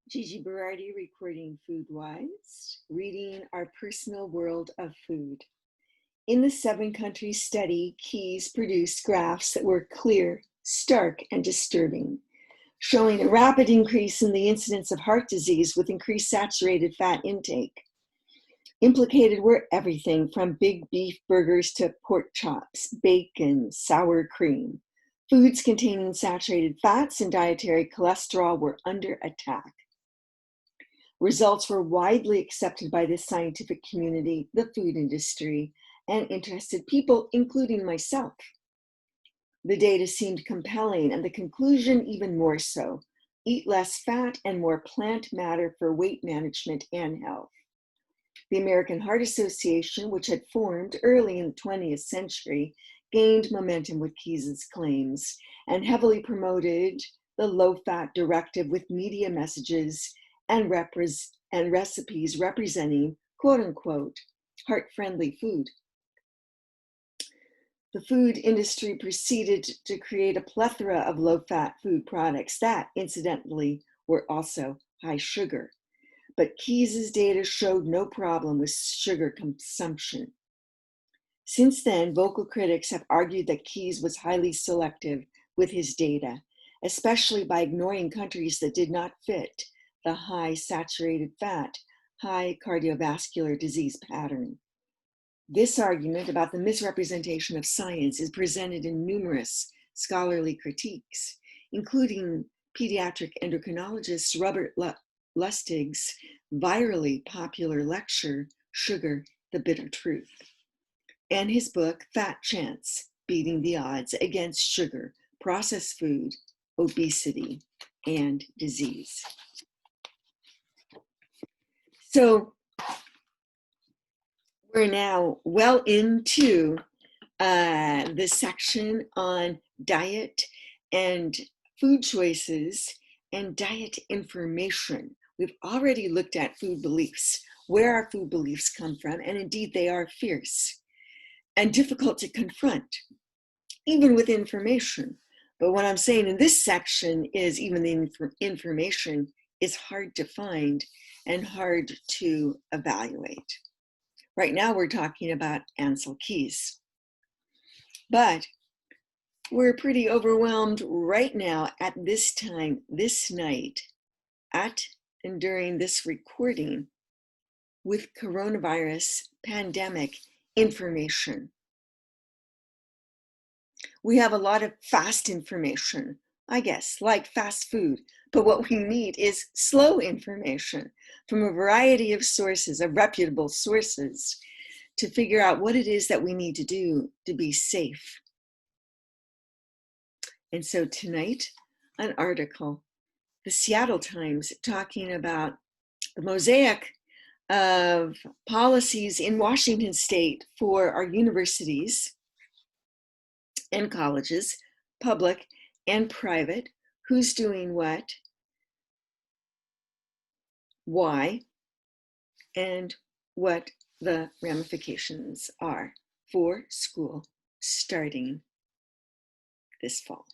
Gigi Berardi recording FoodWISE, reading Our Personal World of Food. In the 7-country study, Keyes produced graphs that were clear, stark, and disturbing, showing a rapid increase in the incidence of heart disease with increased saturated fat intake. Implicated were everything from big beef burgers to pork chops, bacon, sour cream. Foods containing saturated fats and dietary cholesterol were under attack. Results were widely accepted by the scientific community, the food industry, and interested people, including myself. The data seemed compelling, and the conclusion even more so. Eat less fat and more plant matter for weight management and health. The American Heart Association, which had formed early in the 20th century, gained momentum with Keyes's claims and heavily promoted the low-fat directive with media messages and recipes representing, quote-unquote, heart-friendly food. The food industry proceeded to create a plethora of low-fat food products that, incidentally, were also high sugar. But Keyes's data showed no problem with sugar consumption. Since then, vocal critics have argued that Keyes was highly selective with his data, especially by ignoring countries that did not fit the high saturated fat, high cardiovascular disease pattern. This argument about the misrepresentation of science is presented in numerous scholarly critiques, including pediatric endocrinologist Robert Lustig's virally popular lecture, Sugar, the Bitter Truth, and his book, Fat Chance, Beating the Odds Against Sugar, Processed Food, Obesity, and Disease. So we're now well into this section on diet and food choices and diet information. We've already looked at food beliefs, where our food beliefs come from, and indeed they are fierce and difficult to confront, even with information. But what I'm saying in this section is even the information is hard to find and hard to evaluate. Right now we're talking about Ansel Keys. But we're pretty overwhelmed right now at this time, this night, at and during this recording with coronavirus pandemic information. We have a lot of fast information, I guess, like fast food, but what we need is slow information from a variety of sources, of reputable sources, to figure out what it is that we need to do to be safe. And so tonight, an article, the Seattle Times, talking about the mosaic of policies in Washington state for our universities and colleges, public and private, who's doing what, why, and what the ramifications are for school starting this fall.